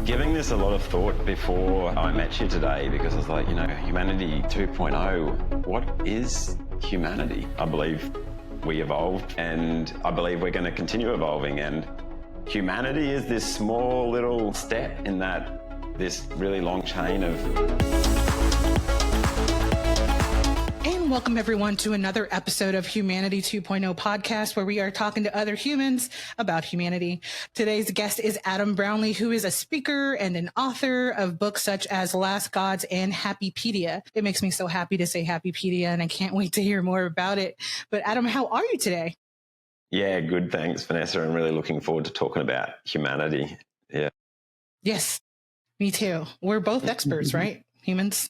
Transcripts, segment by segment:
giving this a lot of thought before I met you today because I was like, humanity 2.0, what is humanity? I believe we evolved and I believe we're going to continue evolving, and humanity is this small little step in this really long chain of... And welcome everyone to another episode of Humanity 2.0 podcast, where we are talking to other humans about humanity. Today's guest is Adam Brownlie, who is a speaker and an author of books such as Last Gods and Happypedia. It makes me so happy to say Happypedia, and I can't wait to hear more about it. But Adam, how are you today? Yeah, good. Thanks, Vanessa. I'm really looking forward to talking about humanity. Yeah. Yes, me too. We're both experts, right? Humans.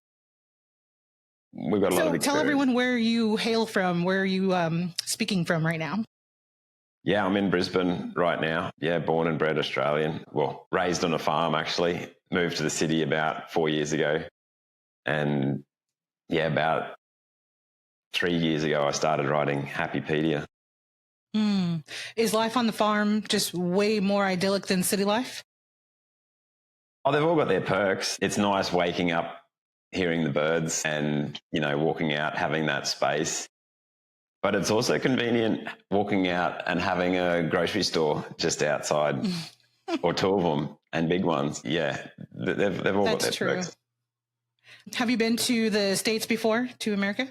We've got a lot of experience. Tell everyone where you hail from. Where are you speaking from right now? Yeah, I'm in Brisbane right now. Yeah, born and bred Australian. Well, raised on a farm, actually. Moved to the city about 4 years ago. And yeah, about 3 years ago, I started writing Happypedia. Is life on the farm just way more idyllic than city life? Oh, they've all got their perks. It's nice waking up, hearing the birds and, walking out, having that space. But it's also convenient walking out and having a grocery store just outside or two of them and big ones. Yeah, they've all got their perks. Have you been to the States before, to America?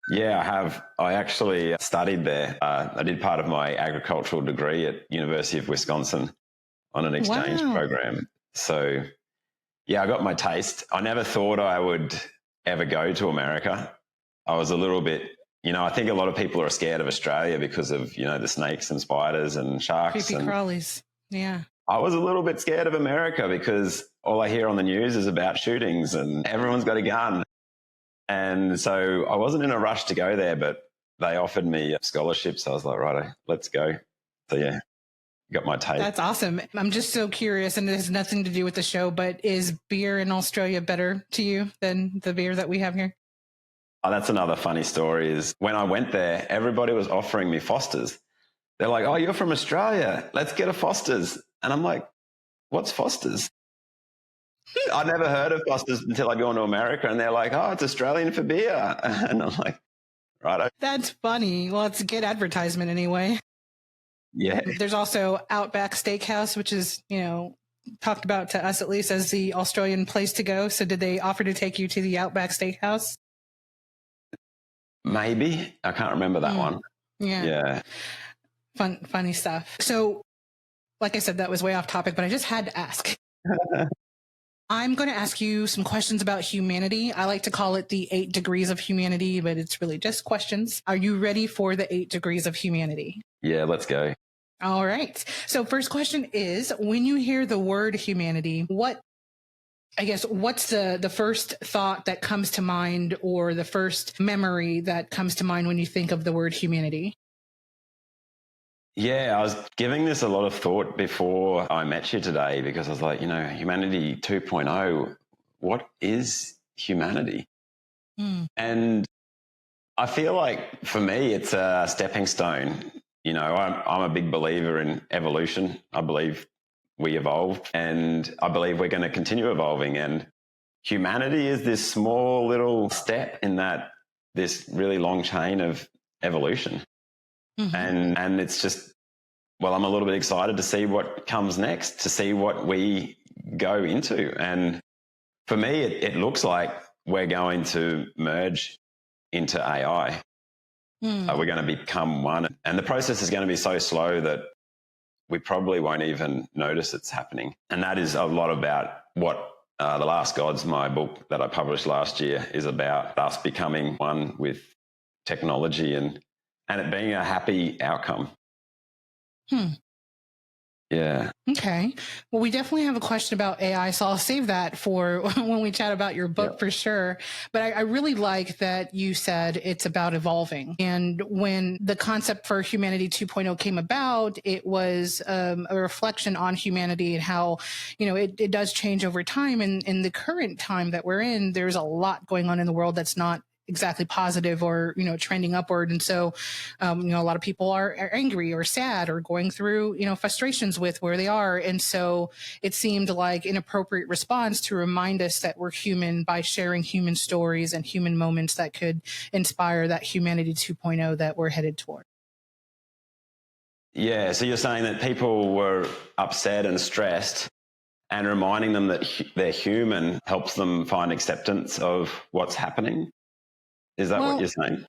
Yeah, I have. I actually studied there. I did part of my agricultural degree at University of Wisconsin on an exchange program. So... yeah, I got my taste. I never thought I would ever go to America. I was a little bit, I think a lot of people are scared of Australia because of, the snakes and spiders and sharks. Creepy crawlies. Yeah. I was a little bit scared of America because all I hear on the news is about shootings and everyone's got a gun. And so I wasn't in a rush to go there, but they offered me scholarships. So I was like, right, let's go. So yeah. Got my taste. That's awesome. I'm just so curious, and it has nothing to do with the show, but is beer in Australia better to you than the beer that we have here? Oh, that's another funny story is when I went there, everybody was offering me Foster's. They're like, oh, you're from Australia. Let's get a Foster's. And I'm like, what's Foster's? I never heard of Foster's until I go into America, and they're like, oh, it's Australian for beer. And I'm like, right. That's funny. Well, it's a good advertisement anyway. Yeah. There's also Outback Steakhouse, which is, talked about to us at least as the Australian place to go. So did they offer to take you to the Outback Steakhouse? Maybe. I can't remember that one. Yeah. Funny stuff. So like I said, that was way off topic, but I just had to ask. I'm going to ask you some questions about humanity. I like to call it the 8 degrees of humanity, but it's really just questions. Are you ready for the 8 degrees of humanity? Yeah, let's go. All right. So first question is, when you hear the word humanity, what's the first thought that comes to mind, or the first memory that comes to mind when you think of the word humanity? Yeah, I was giving this a lot of thought before I met you today because I was like, humanity 2.0, what is humanity? And I feel like for me, it's a stepping stone. I'm a big believer in evolution. I believe we evolved, and I believe we're going to continue evolving. And humanity is this small little step in this really long chain of evolution. And it's just, well, I'm a little bit excited to see what comes next, to see what we go into. And for me, it looks like we're going to merge into AI. We're going to become one. And the process is going to be so slow that we probably won't even notice it's happening. And that is a lot about what The Last Gods, my book that I published last year, is about, us becoming one with technology and it being a happy outcome. Yeah. Okay. Well, we definitely have a question about AI, so I'll save that for when we chat about your book for sure. But I really like that you said it's about evolving. And when the concept for Humanity 2.0 came about, it was a reflection on humanity and how, it does change over time. And in the current time that we're in, there's a lot going on in the world that's not exactly positive or, trending upward. And so, a lot of people are angry or sad or going through, frustrations with where they are. And so it seemed like an appropriate response to remind us that we're human by sharing human stories and human moments that could inspire that humanity 2.0 that we're headed toward. Yeah. So you're saying that people were upset and stressed, and reminding them that they're human helps them find acceptance of what's happening? Is that what you're saying?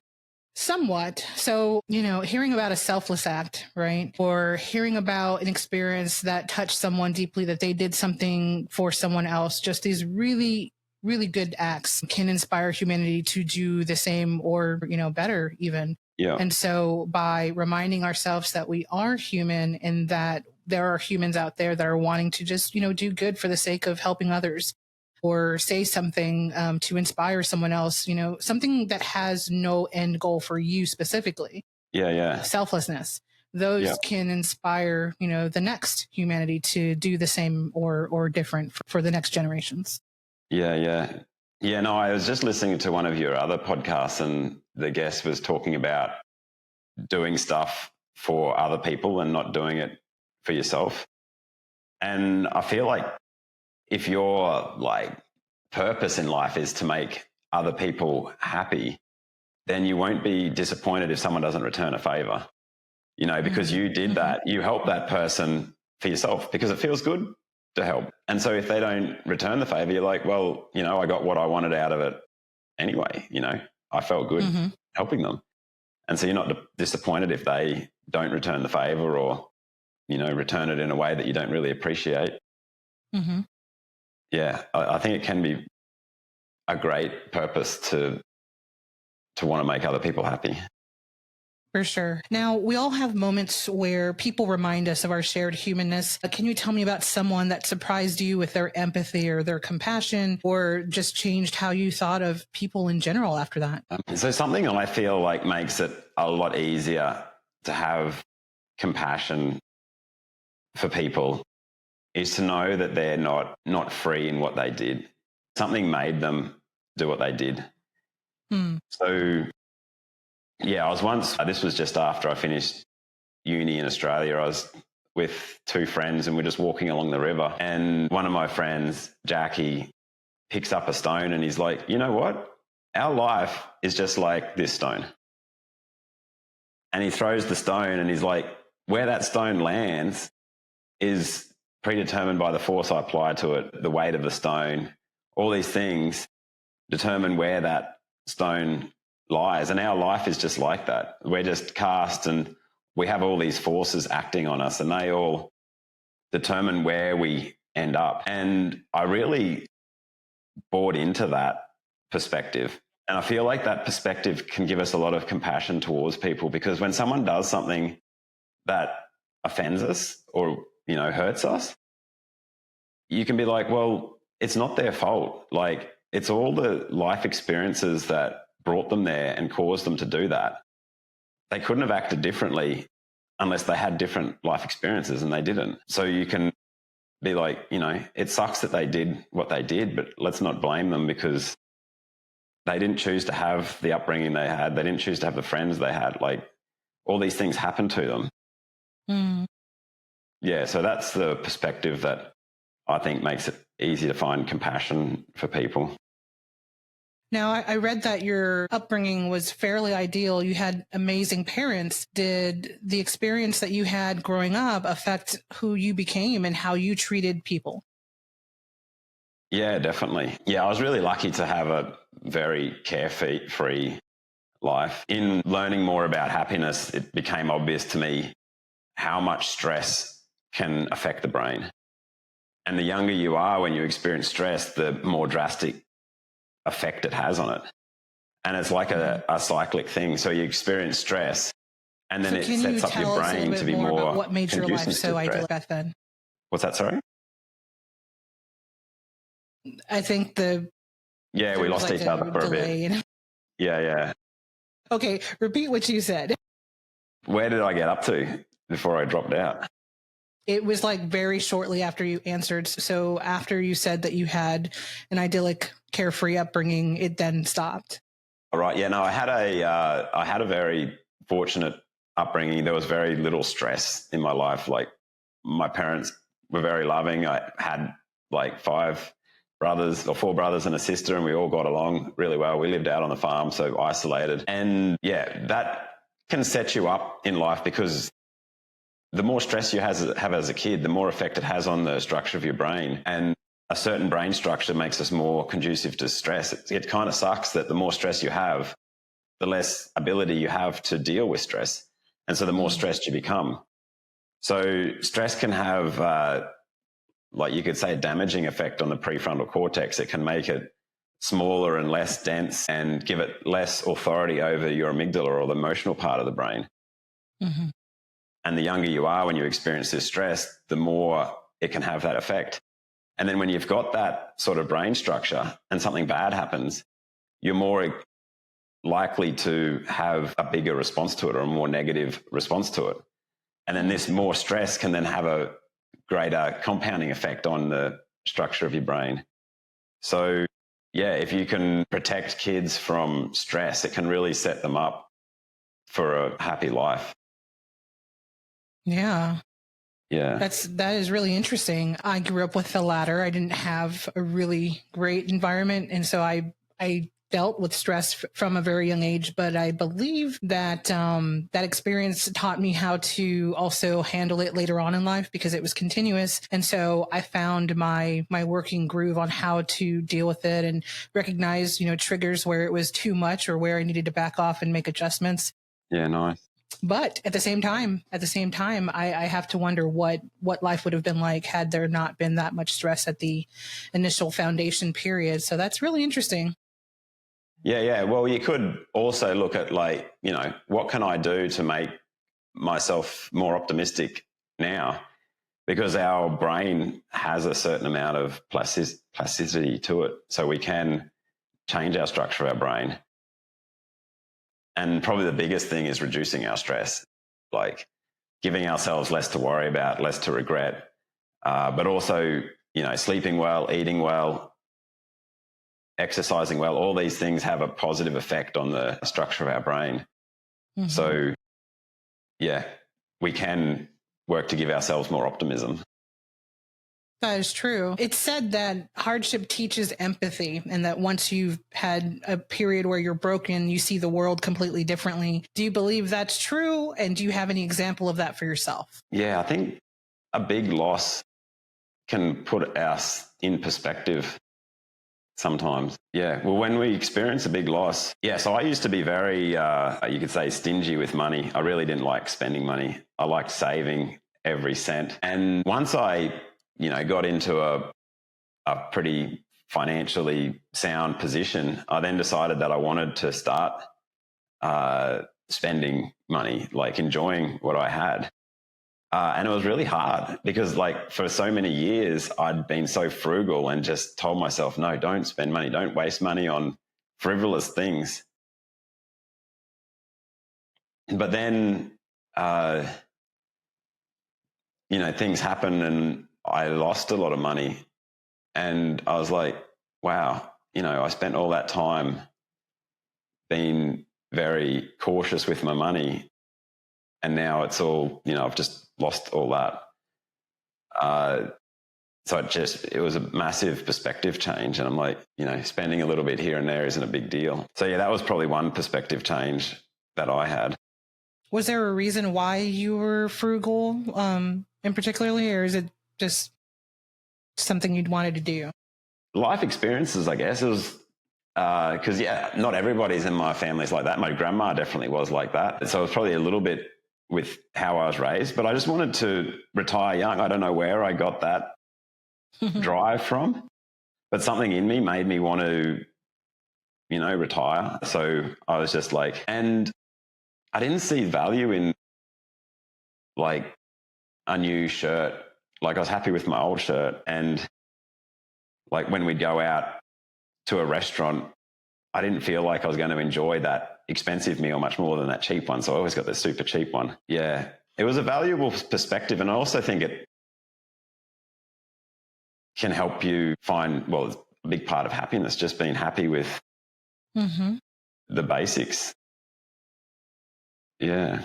Somewhat. So, hearing about a selfless act, right? Or hearing about an experience that touched someone deeply, that they did something for someone else, just these really, really good acts can inspire humanity to do the same or, better even. Yeah. And so by reminding ourselves that we are human and that there are humans out there that are wanting to just, do good for the sake of helping others, or say something to inspire someone else, something that has no end goal for you specifically. Yeah. Selflessness. Those can inspire, the next humanity to do the same or different for the next generations. Yeah. No, I was just listening to one of your other podcasts, and the guest was talking about doing stuff for other people and not doing it for yourself. And I feel like if your purpose in life is to make other people happy, then you won't be disappointed if someone doesn't return a favor, because you did that. You helped that person for yourself because it feels good to help. And so if they don't return the favor, you're like, well, I got what I wanted out of it anyway. I felt good helping them. And so you're not disappointed if they don't return the favor or, return it in a way that you don't really appreciate. Mm-hmm. Yeah, I think it can be a great purpose to want to make other people happy. For sure. Now, we all have moments where people remind us of our shared humanness. Can you tell me about someone that surprised you with their empathy or their compassion, or just changed how you thought of people in general after that? So something I feel like makes it a lot easier to have compassion for people is to know that they're not free in what they did. Something made them do what they did. So, yeah, I was once, this was just after I finished uni in Australia. I was with two friends and we're just walking along the river. And one of my friends, Jackie, picks up a stone and he's like, you know what? Our life is just like this stone. And he throws the stone and he's like, where that stone lands is predetermined by the force I apply to it, the weight of the stone, all these things determine where that stone lies. And our life is just like that. We're just cast and we have all these forces acting on us and they all determine where we end up. And I really bought into that perspective. And I feel like that perspective can give us a lot of compassion towards people, because when someone does something that offends us or, hurts us, you can be like, well, it's not their fault. Like, it's all the life experiences that brought them there and caused them to do that. They couldn't have acted differently unless they had different life experiences, and they didn't. So you can be like, it sucks that they did what they did, but let's not blame them because they didn't choose to have the upbringing they had. They didn't choose to have the friends they had. Like, all these things happened to them. Yeah, so that's the perspective that I think makes it easy to find compassion for people. Now, I read that your upbringing was fairly ideal. You had amazing parents. Did the experience that you had growing up affect who you became and how you treated people? Yeah, definitely. Yeah, I was really lucky to have a very carefree life. In learning more about happiness, it became obvious to me how much stress can affect the brain. And the younger you are when you experience stress, the more drastic effect it has on it. And it's like a cyclic thing. So you experience stress and then it sets up your brain to be more what made your life so ideal back then? What's that, sorry? I think we lost each other for a bit. Yeah. Okay, repeat what you said. Where did I get up to before I dropped out? It was like very shortly after you answered. So after you said that you had an idyllic, carefree upbringing, it then stopped. All right. Yeah, no, I had a very fortunate upbringing. There was very little stress in my life. Like, my parents were very loving. I had like four brothers and a sister, and we all got along really well. We lived out on the farm, so isolated. And yeah, that can set you up in life, because the more stress you have as a kid, the more effect it has on the structure of your brain. And a certain brain structure makes us more conducive to stress. It kind of sucks that the more stress you have, the less ability you have to deal with stress. And so the more stressed you become. So stress can have, like you could say, a damaging effect on the prefrontal cortex. It can make it smaller and less dense and give it less authority over your amygdala, or the emotional part of the brain. Mm-hmm. And the younger you are when you experience this stress, the more it can have that effect. And then when you've got that sort of brain structure and something bad happens, you're more likely to have a bigger response to it, or a more negative response to it. And then this more stress can then have a greater compounding effect on the structure of your brain. So yeah, if you can protect kids from stress, it can really set them up for a happy life. Yeah. Yeah. That is really interesting. I grew up with the latter. I didn't have a really great environment. And so I dealt with stress from a very young age, but I believe that that experience taught me how to also handle it later on in life, because it was continuous. And so I found my working groove on how to deal with it and recognize, triggers where it was too much or where I needed to back off and make adjustments. Yeah, nice. But at the same time, I have to wonder what life would have been like had there not been that much stress at the initial foundation period. So that's really interesting. Yeah. Well, you could also look at, like, what can I do to make myself more optimistic now? Because our brain has a certain amount of plasticity to it. So we can change our structure of our brain. And probably the biggest thing is reducing our stress, like giving ourselves less to worry about, less to regret, but also, sleeping well, eating well, exercising well. All these things have a positive effect on the structure of our brain. Mm-hmm. So yeah, we can work to give ourselves more optimism. That is true. It's said that hardship teaches empathy, and that once you've had a period where you're broken, you see the world completely differently. Do you believe that's true? And do you have any example of that for yourself? Yeah, I think a big loss can put us in perspective sometimes. Yeah. Well, when we experience a big loss, so I used to be very, you could say, stingy with money. I really didn't like spending money. I liked saving every cent. And once I got into a pretty financially sound position, I then decided that I wanted to start spending money, like enjoying what I had. And it was really hard because, like, for so many years, I'd been so frugal and just told myself, no, don't spend money. Don't waste money on frivolous things. But then, things happened and I lost a lot of money. And I was like, wow, I spent all that time being very cautious with my money. And now it's all, I've just lost all that. So it was a massive perspective change. And I'm like, spending a little bit here and there isn't a big deal. So yeah, that was probably one perspective change that I had. Was there a reason why you were frugal in particularly, or is it just something you'd wanted to do? Life experiences, I guess. It was because, not everybody's in my family's like that. My grandma definitely was like that. So it was probably a little bit with how I was raised, but I just wanted to retire young. I don't know where I got that drive from, but something in me made me want to, retire. So I was just like, and I didn't see value in like a new shirt. Like, I was happy with my old shirt. And like when we'd go out to a restaurant, I didn't feel like I was going to enjoy that expensive meal much more than that cheap one. So I always got the super cheap one. Yeah, it was a valuable perspective. And I also think it can help you find, well, it's a big part of happiness, just being happy with the basics. Yeah.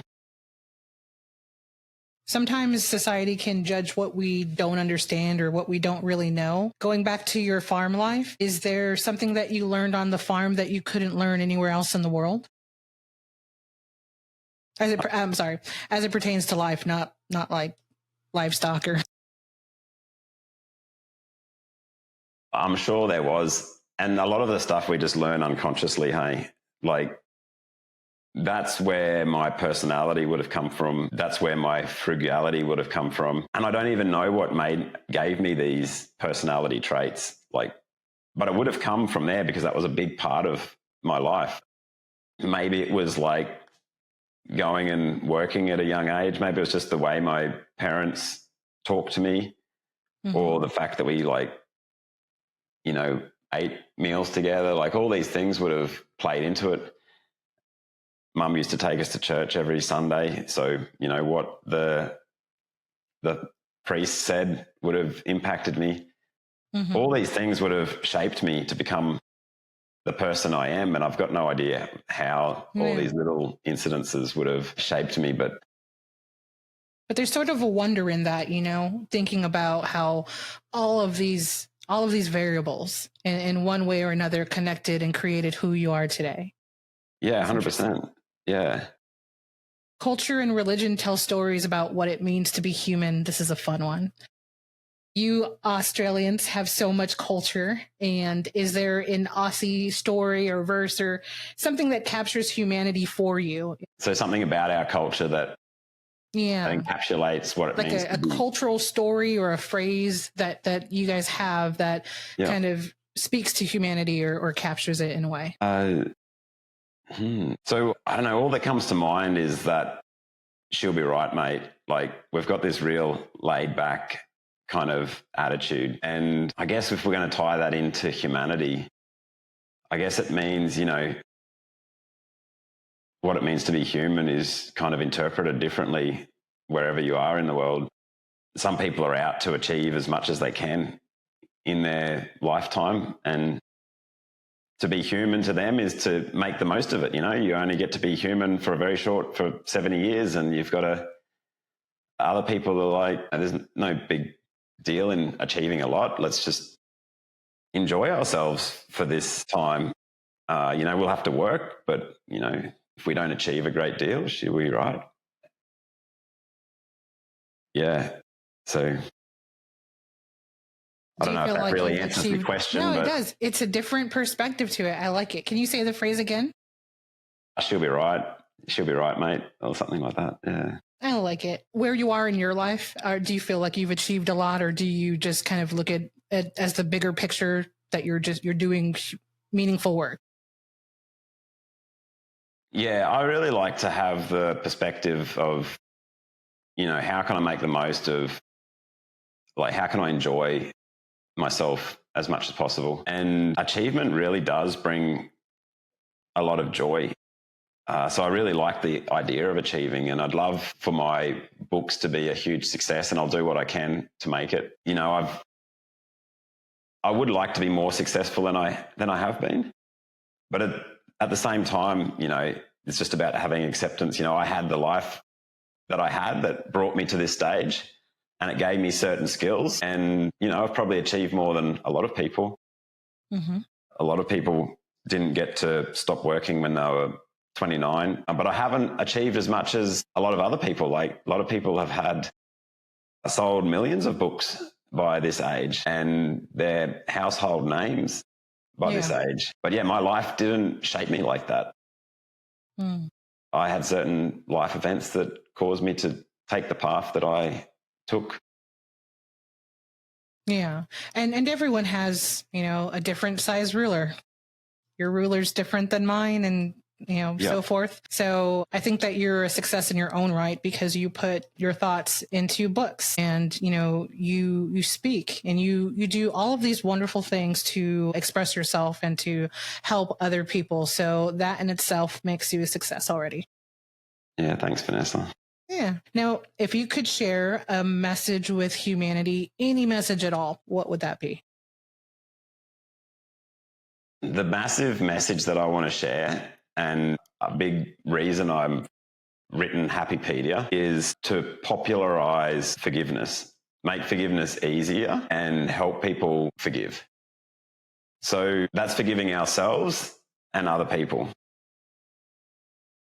Sometimes society can judge what we don't understand or what we don't really know. Going back to your farm life, is there something that you learned on the farm that you couldn't learn anywhere else in the world? I'm sorry, as it pertains to life, not like livestock or. I'm sure there was. And a lot of the stuff we just learn unconsciously, hey? Like, that's where my personality would have come from. That's where my frugality would have come from. And I don't even know what gave me these personality traits. Like, but it would have come from there because that was a big part of my life. Maybe it was like going and working at a young age. Maybe it was just the way my parents talked to me, or the fact that we ate meals together. Like, all these things would have played into it. Mum used to take us to church every Sunday. So, what the priest said would have impacted me. All these things would have shaped me to become the person I am. And I've got no idea how all these little incidences would have shaped me. But there's sort of a wonder in that, thinking about how all of these variables in one way or another connected and created who you are today. Yeah, 100%. Yeah. Culture and religion tell stories about what it means to be human. This is a fun one. You Australians have so much culture. And is there an Aussie story or verse or something that captures humanity for you? So something about our culture that encapsulates what it means. Like a cultural story or a phrase that you guys have that kind of speaks to humanity or captures it in a way. So I don't know. All that comes to mind is that she'll be right, mate. Like, we've got this real laid back kind of attitude. And I guess if we're going to tie that into humanity, I guess it means, what it means to be human is kind of interpreted differently wherever you are in the world. Some people are out to achieve as much as they can in their lifetime, and to be human to them is to make the most of it. You only get to be human for 70 years, and you've got other people are like, there's no big deal in achieving a lot. Let's just enjoy ourselves for this time. We'll have to work, but, if we don't achieve a great deal, should we, right? Yeah. So I don't know if that really answers the question. No, it does. It's a different perspective to it. I like it. Can you say the phrase again? She'll be right. She'll be right, mate. Or something like that. Yeah. I like it. Where you are in your life, do you feel like you've achieved a lot, or do you just kind of look at it as the bigger picture that you're doing meaningful work? Yeah, I really like to have the perspective of, how can I make the most of, like, how can I enjoy myself as much as possible? And achievement really does bring a lot of joy. So I really like the idea of achieving, and I'd love for my books to be a huge success, and I'll do what I can to make it. I would like to be more successful than I have been, but at the same time, it's just about having acceptance. I had the life that I had that brought me to this stage, and it gave me certain skills, and I've probably achieved more than a lot of people. A lot of people didn't get to stop working when they were 29, but I haven't achieved as much as a lot of other people. Like, a lot of people have sold millions of books by this age, and they're household names by this age. But yeah, my life didn't shape me like that. I had certain life events that caused me to take the path that I took. Yeah. And everyone has, a different size ruler. Your ruler's different than mine, and so forth. So I think that you're a success in your own right because you put your thoughts into books, and, you speak, and you do all of these wonderful things to express yourself and to help other people. So that in itself makes you a success already. Yeah. Thanks, Vanessa. Yeah. Now, if you could share a message with humanity, any message at all, what would that be? The massive message that I want to share, And a big reason I've written Happypedia is to popularize forgiveness, make forgiveness easier and help people forgive. So that's forgiving ourselves and other people.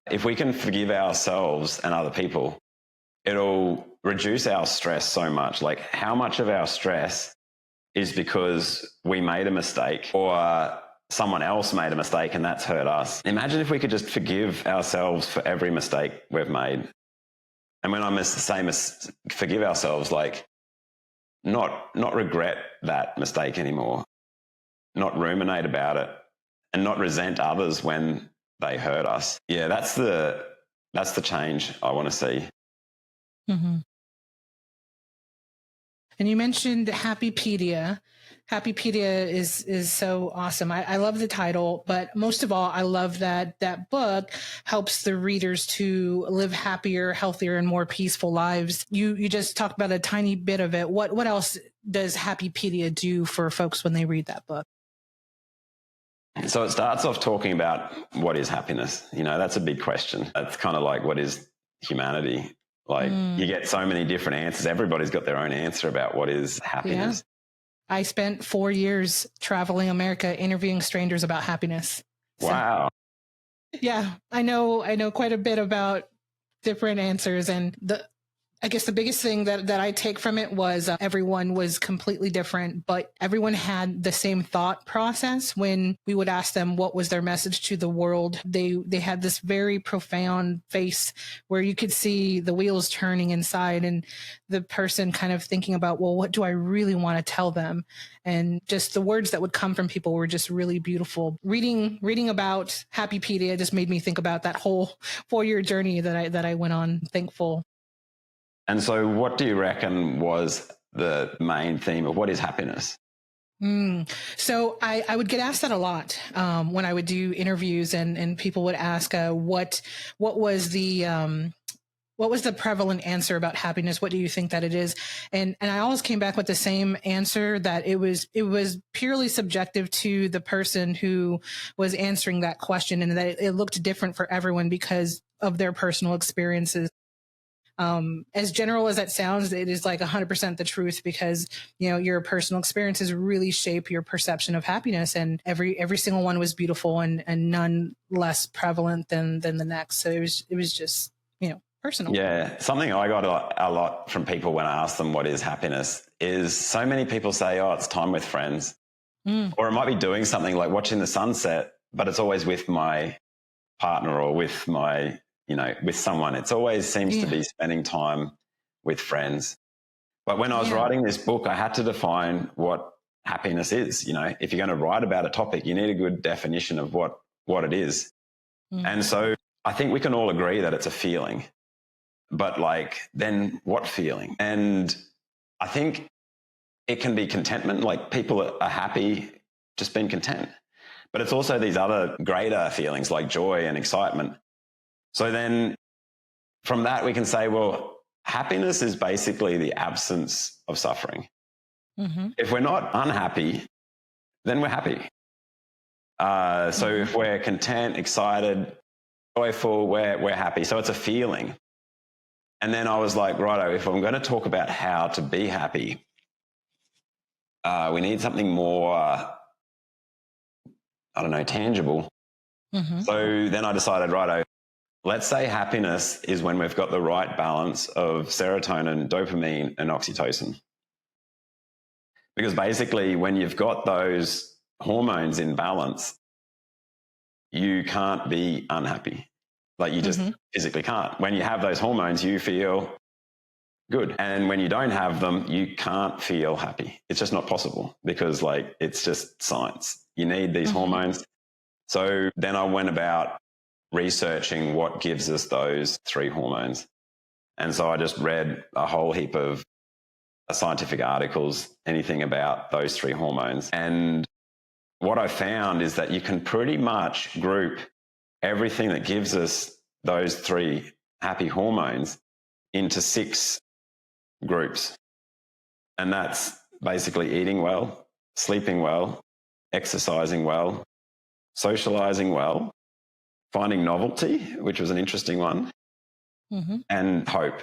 If we can forgive ourselves and other people, it'll reduce our stress so much. Like, how much of our stress is because we made a mistake or someone else made a mistake and that's hurt us? Imagine if we could just forgive ourselves for every mistake we've made. And when I forgive ourselves, like not regret that mistake anymore, not ruminate about it, and not resent others when they hurt us. Yeah, that's the change I want to see. Mm-hmm. And you mentioned Happypedia. Happypedia is so awesome. I love the title, but most of all, I love that that book helps the readers to live happier, healthier, and more peaceful lives. You just talked about a tiny bit of it. What else does Happypedia do for folks when they read that book? So it starts off talking about what is happiness. You know, that's a big question. It's kind of like, what is humanity? Like, you get so many different answers. Everybody's got their own answer about what is happiness. Yeah. I spent 4 years traveling America interviewing strangers about happiness. Wow. Yeah, I know quite a bit about different answers, and I guess the biggest thing that I take from it was everyone was completely different, but everyone had the same thought process. When we would ask them what was their message to the world, they had this very profound face where you could see the wheels turning inside and the person kind of thinking about, well, what do I really want to tell them? And just the words that would come from people were just really beautiful. Reading about Happypedia just made me think about that whole 4-year journey that I went on. Thankful. And so what do you reckon was the main theme of what is happiness? So I would get asked that a lot when I would do interviews, and people would ask what was the prevalent answer about happiness? What do you think that it is? And I always came back with the same answer, that it was purely subjective to the person who was answering that question, and that it looked different for everyone because of their personal experiences. As general as that sounds, it is like 100% the truth, because, you know, your personal experiences really shape your perception of happiness, and every single one was beautiful and none less prevalent than the next. So it was just, you know, personal. Yeah. Something I got a lot from people when I ask them what is happiness is, so many people say, oh, it's time with friends, or it might be doing something like watching the sunset, but it's always with my partner or with my, you know, with someone. It's always seems to be spending time with friends. But when I was writing this book, I had to define what happiness is. You know, if you're going to write about a topic, you need a good definition of what it is. And so I think we can all agree that it's a feeling, but like, then what feeling? And I think it can be contentment, like people are happy just being content, but it's also these other greater feelings like joy and excitement. So then from that, we can say, well, happiness is basically the absence of suffering. If we're not unhappy, then we're happy. So if we're content, excited, joyful, we're happy. So it's a feeling. And then I was like, righto, if I'm going to talk about how to be happy, we need something more, I don't know, tangible. So then I decided, righto, let's say happiness is when we've got the right balance of serotonin, dopamine, and oxytocin. Because basically, when you've got those hormones in balance, you can't be unhappy. Like, you just physically can't. When you have those hormones, you feel good. And when you don't have them, you can't feel happy. It's just not possible, because like, it's just science. You need these hormones. So then I went about researching what gives us those 3 hormones. And so I just read a whole heap of scientific articles, anything about those 3 hormones. And what I found is that you can pretty much group everything that gives us those 3 happy hormones into 6 groups. And that's basically eating well, sleeping well, exercising well, socializing well, finding novelty, which was an interesting one, and hope.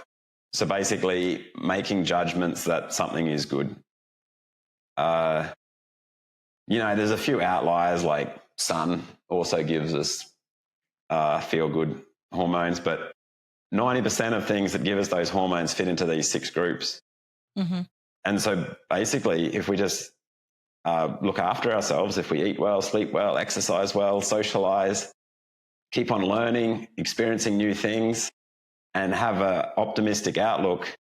So basically making judgments that something is good. There's a few outliers, like sun also gives us feel-good hormones, but 90% of things that give us those hormones fit into these 6 groups. And so basically, if we just look after ourselves, if we eat well, sleep well, exercise well, socialize, keep on learning, experiencing new things, and have an optimistic outlook,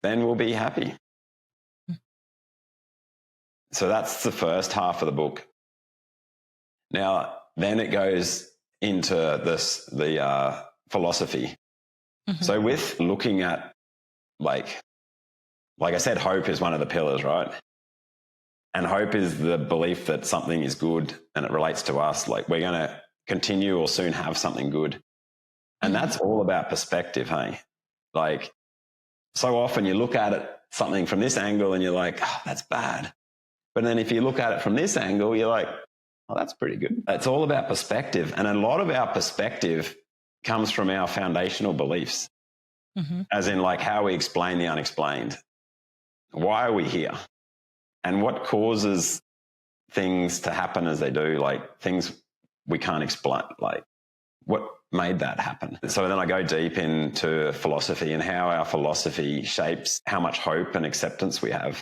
then we'll be happy. So that's the first half of the book. Now, then it goes into the philosophy. So with looking at, like I said, hope is one of the pillars, right? And hope is the belief that something is good and it relates to us. Like we're going to continue or soon have something good. And that's all about perspective, hey? Like so often you look at it, something from this angle and you're like, oh, that's bad. But then if you look at it from this angle, you're like, oh, that's pretty good. It's all about perspective. And a lot of our perspective comes from our foundational beliefs, as in like how we explain the unexplained. Why are we here? And what causes things to happen as they do, like things we can't explain, like what made that happen? So then I go deep into philosophy and how our philosophy shapes how much hope and acceptance we have.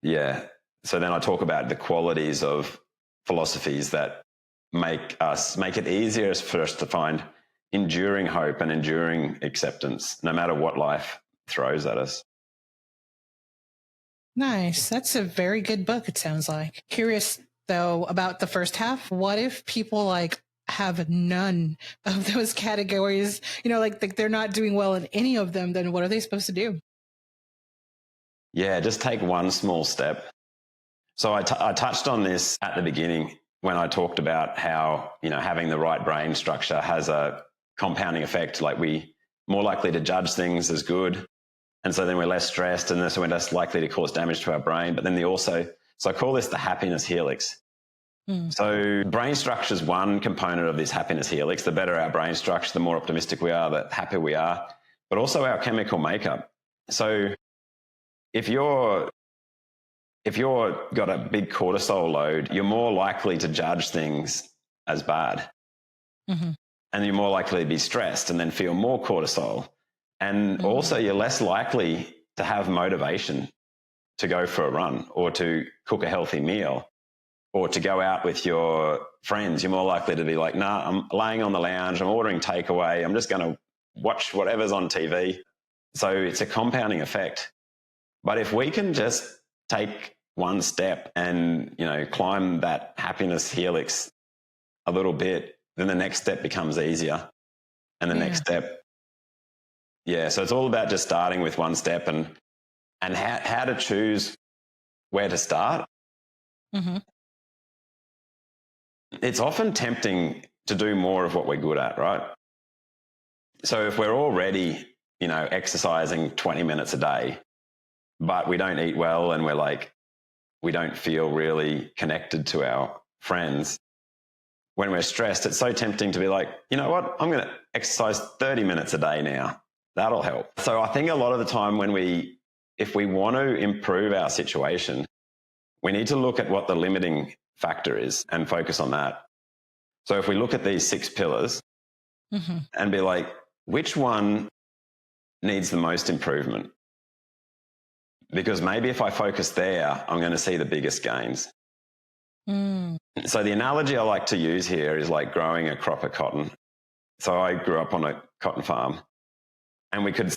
Yeah. So then I talk about the qualities of philosophies that make it easier for us to find enduring hope and enduring acceptance, no matter what life throws at us. Nice. That's a very good book, it sounds like. Curious, though, about the first half. What if people have none of those categories? Like they're not doing well in any of them, then what are they supposed to do? Yeah, just take one small step. So I touched on this at the beginning when I talked about how, having the right brain structure has a compounding effect. Like we're more likely to judge things as good. And so then we're less stressed and so we're less likely to cause damage to our brain. But then so I call this the happiness helix. So brain structure is one component of this happiness helix. The better our brain structure, the more optimistic we are, the happier we are, but also our chemical makeup. So if you're got a big cortisol load, you're more likely to judge things as bad. And you're more likely to be stressed and then feel more cortisol. And also you're less likely to have motivation to go for a run or to cook a healthy meal or to go out with your friends. You're more likely to be like, nah, I'm laying on the lounge, I'm ordering takeaway, I'm just going to watch whatever's on TV. So it's a compounding effect. But if we can just take one step and, climb that happiness helix a little bit, then the next step becomes easier. And the next step. Yeah. So it's all about just starting with one step and how to choose where to start. It's often tempting to do more of what we're good at, right? So if we're already, exercising 20 minutes a day, but we don't eat well and we don't feel really connected to our friends. When we're stressed, it's so tempting to be like, you know what, I'm going to exercise 30 minutes a day now. That'll help. So I think a lot of the time if we want to improve our situation, we need to look at what the limiting factor is and focus on that. So if we look at these 6 pillars and be like, which one needs the most improvement? Because maybe if I focus there, I'm going to see the biggest gains. So the analogy I like to use here is like growing a crop of cotton. So I grew up on a cotton farm and we could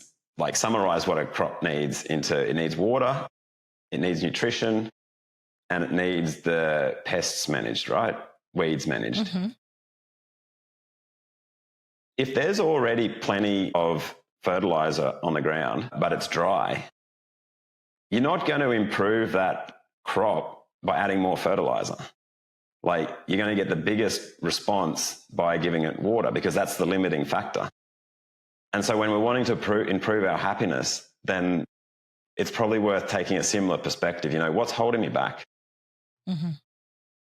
summarize what a crop needs into, it needs water, it needs nutrition, and it needs the pests managed, right? Weeds managed. If there's already plenty of fertilizer on the ground, but it's dry, you're not going to improve that crop by adding more fertilizer. You're going to get the biggest response by giving it water because that's the limiting factor. And so when we're wanting to improve our happiness, then it's probably worth taking a similar perspective. What's holding me back?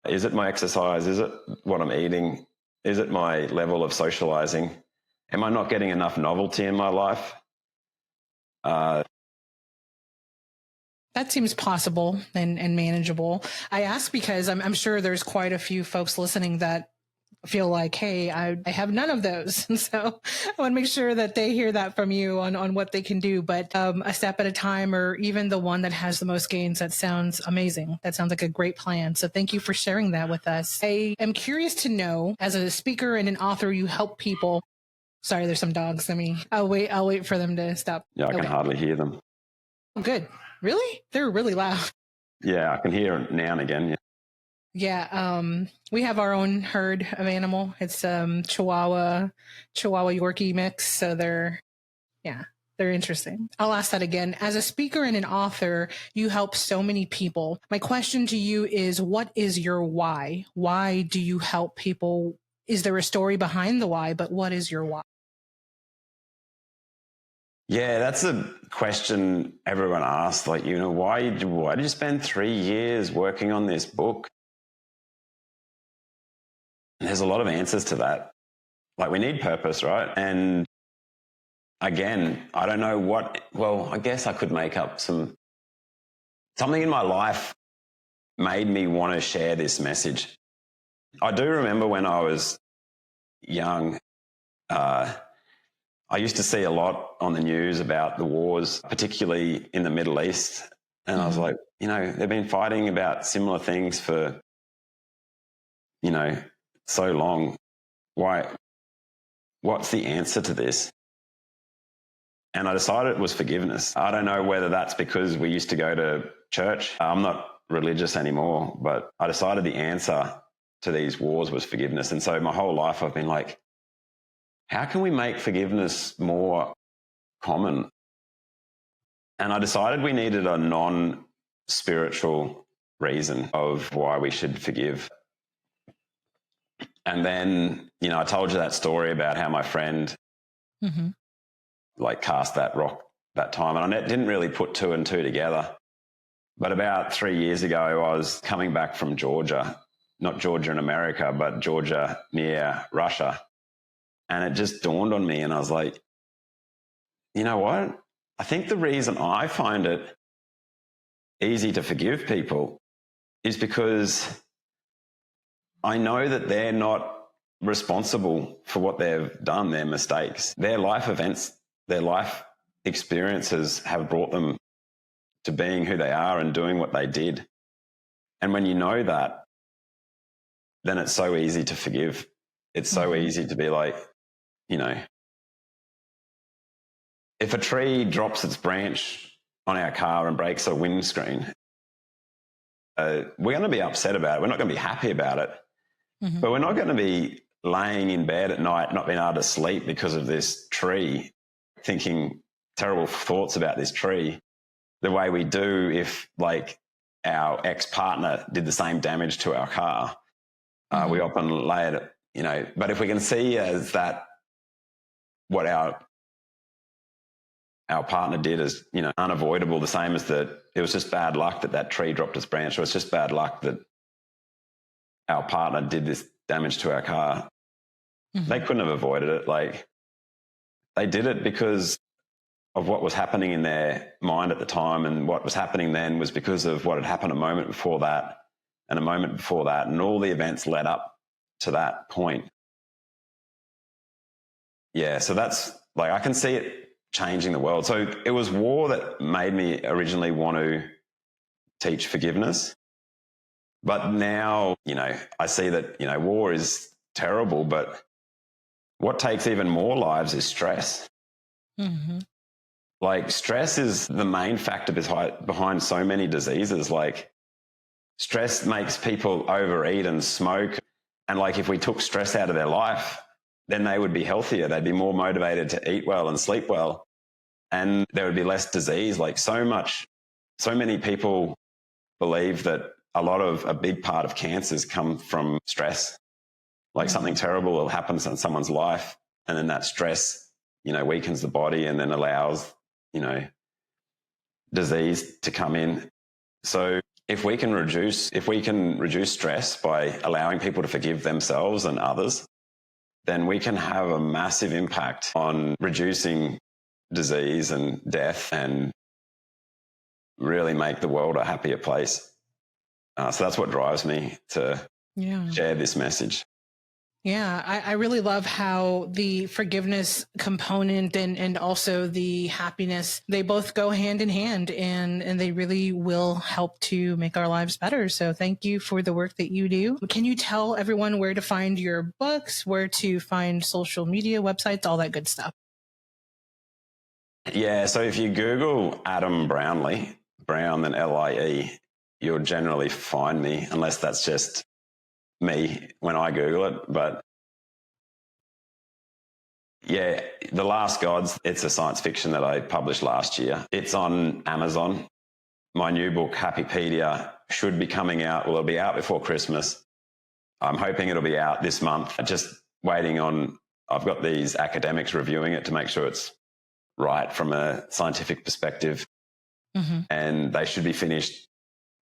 Is it my exercise? Is it what I'm eating? Is it my level of socializing? Am I not getting enough novelty in my life? That seems possible and manageable. I ask because I'm sure there's quite a few folks listening that feel like, hey, I have none of those. And so I want to make sure that they hear that from you on what they can do. But a step at a time, or even the one that has the most gains, that sounds amazing. That sounds like a great plan. So thank you for sharing that with us. I am curious to know, as a speaker and an author, you help people. Sorry, there's some dogs. I'll wait for them to stop. Yeah, I can hardly hear them. Good. Really? They're really loud. Yeah, I can hear it now and again. Yeah. Yeah, we have our own herd of animal. It's Chihuahua Yorkie mix. So they're interesting. I'll ask that again. As a speaker and an author, you help so many people. My question to you is, what is your why? Why do you help people? Is there a story behind the why? But what is your why? Yeah, that's a question everyone asks. Like, why did you spend 3 years working on this book? And there's a lot of answers to that. Like, we need purpose, right? And again, I don't know I guess I could make up something in my life made me want to share this message. I do remember when I was young, I used to see a lot on the news about the wars, particularly in the Middle East. And I was like, they've been fighting about similar things for, so long. Why? What's the answer to this? And I decided it was forgiveness. I don't know whether that's because we used to go to church. I'm not religious anymore, but I decided the answer to these wars was forgiveness. And so my whole life I've been like, how can we make forgiveness more common? And I decided we needed a non-spiritual reason of why we should forgive. And then, I told you that story about how my friend cast that rock that time. And I didn't really put two and two together. But about 3 years ago, I was coming back from Georgia, not Georgia in America, but Georgia near Russia. And it just dawned on me, and I was like, you know what? I think the reason I find it easy to forgive people is because I know that they're not responsible for what they've done, their mistakes. Their life events, their life experiences have brought them to being who they are and doing what they did. And when you know that, then it's so easy to forgive. It's so easy to be like, if a tree drops its branch on our car and breaks a windscreen, we're going to be upset about it. We're not going to be happy about it. But we're not going to be laying in bed at night, not being able to sleep because of this tree, thinking terrible thoughts about this tree, the way we do if our ex-partner did the same damage to our car. We often lay it, but if we can see as that what our partner did is, unavoidable, the same as that it was just bad luck that tree dropped its branch, or it's just bad luck that our partner did this damage to our car. They couldn't have avoided it. They did it because of what was happening in their mind at the time, and what was happening then was because of what had happened a moment before that and a moment before that, and all the events led up to that point. Yeah, so that's I can see it changing the world. So it was war that made me originally want to teach forgiveness. But now, I see that, war is terrible, but what takes even more lives is stress. Stress is the main factor behind so many diseases. Stress makes people overeat and smoke. And if we took stress out of their life, then they would be healthier. They'd be more motivated to eat well and sleep well. And there would be less disease. So many people believe that a big part of cancers come from stress. Something terrible will happen in someone's life, and then that stress, weakens the body and then allows, disease to come in. So if we can reduce stress by allowing people to forgive themselves and others, then we can have a massive impact on reducing disease and death and really make the world a happier place. So that's what drives me to share this message. Yeah, I really love how the forgiveness component and also the happiness, they both go hand in hand, and they really will help to make our lives better. So thank you for the work that you do. Can you tell everyone where to find your books, where to find social media, websites, all that good stuff? Yeah, so if you Google Adam Brownlie, Brown then L-I-E, you'll generally find me, unless that's just me when I Google it. But yeah, The Last Gods, it's a science fiction that I published last year. It's on Amazon. My new book, Happypedia, should be coming out. Well, it'll be out before Christmas. I'm hoping it'll be out this month. Just waiting on, I've got these academics reviewing it to make sure it's right from a scientific perspective. And they should be finished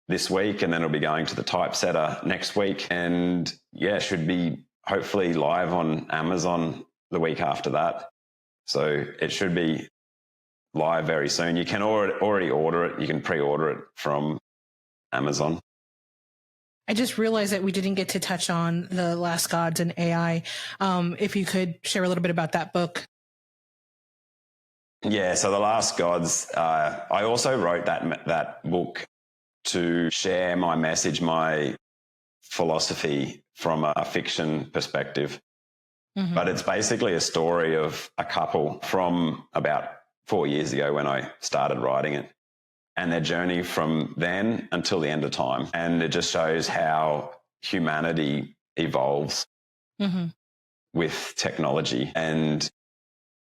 this week, and then it'll be going to the typesetter next week. And yeah, should be hopefully live on Amazon the week after that. So it should be live very soon. You can already order it. You can pre-order it from Amazon. I just realized that we didn't get to touch on the Last Gods and AI. If you could share a little bit about that book. Yeah, so The Last Gods, I also wrote that book to share my message, my philosophy from a fiction perspective. But it's basically a story of a couple from about 4 years ago when I started writing it, and their journey from then until the end of time. And it just shows how humanity evolves with technology. And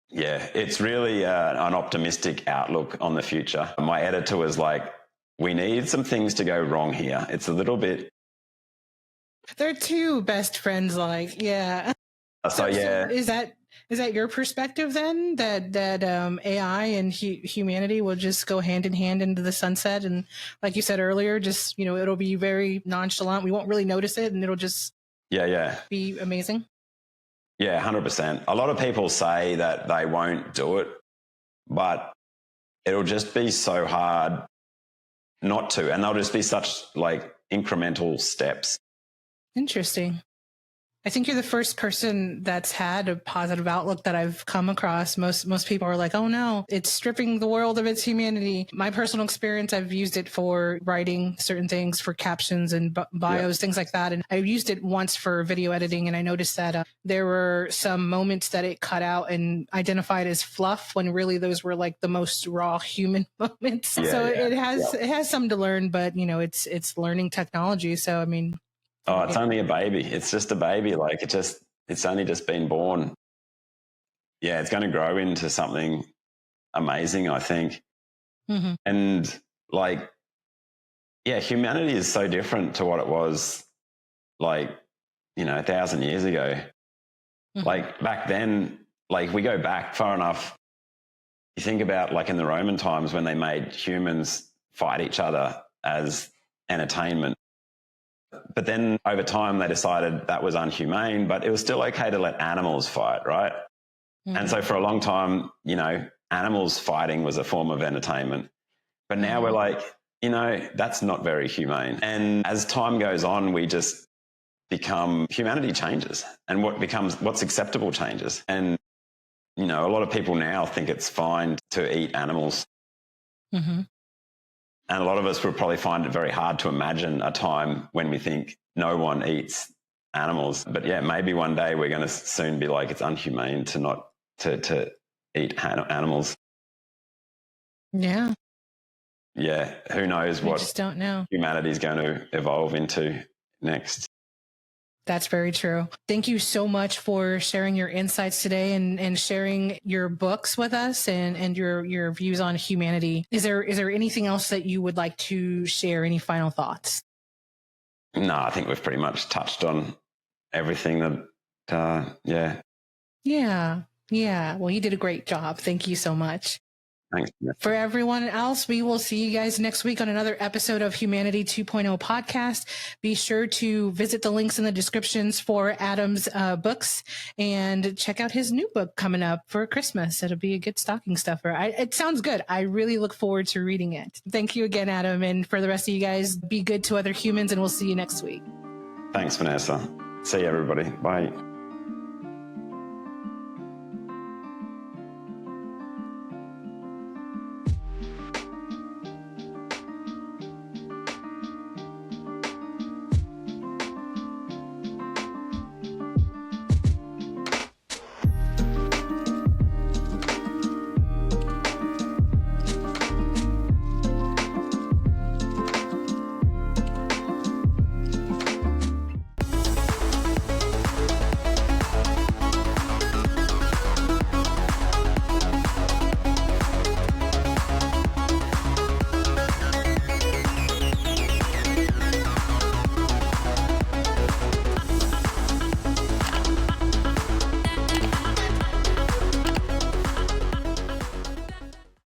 yeah, it's really an optimistic outlook on the future. My editor was like, we need some things to go wrong here. It's a little bit... They're two best friends, like, yeah. So yeah. Is that your perspective then, that AI and humanity will just go hand in hand into the sunset? And like you said earlier, just, it'll be very nonchalant. We won't really notice it, and it'll just be amazing. Yeah, 100%. A lot of people say that they won't do it, but it'll just be so hard not to. And they'll just be such like incremental steps. Interesting. I think you're the first person that's had a positive outlook that I've come across. Most people are like, oh no, it's stripping the world of its humanity. My personal experience, I've used it for writing certain things, for captions and bios, things like that. And I've used it once for video editing, and I noticed that there were some moments that it cut out and identified as fluff, when really those were like the most raw human moments. It has some to learn, but it's learning technology. So I mean, oh, it's only a baby. It's just a baby. Like it's only just been born. Yeah, it's going to grow into something amazing, I think. And like, yeah, humanity is so different to what it was like, 1,000 years ago. Like back then, like we go back far enough. You think about like in the Roman times when they made humans fight each other as entertainment. But then over time, they decided that was unhumane, but it was still okay to let animals fight, right? And so for a long time, animals fighting was a form of entertainment. But now we're like, that's not very humane. And as time goes on, we just humanity changes, and what's acceptable changes. And, a lot of people now think it's fine to eat animals. And a lot of us will probably find it very hard to imagine a time when we think no one eats animals. But yeah, maybe one day we're going to soon be like, it's unhumane to not to eat animals. Yeah. Yeah. Who knows what just don't know. Humanity is going to evolve into next. That's very true. Thank you so much for sharing your insights today and sharing your books with us and your views on humanity. Is there anything else that you would like to share? Any final thoughts? No, I think we've pretty much touched on everything that, yeah. Yeah. Yeah. Well, you did a great job. Thank you so much. Thanks. For everyone else, we will see you guys next week on another episode of Humanity 2.0 podcast. Be sure to visit the links in the descriptions for Adam's books and check out his new book coming up for Christmas. It'll be a good stocking stuffer. It sounds good. I really look forward to reading it. Thank you again, Adam. And for the rest of you guys, be good to other humans, and we'll see you next week. Thanks, Vanessa. See you, everybody. Bye.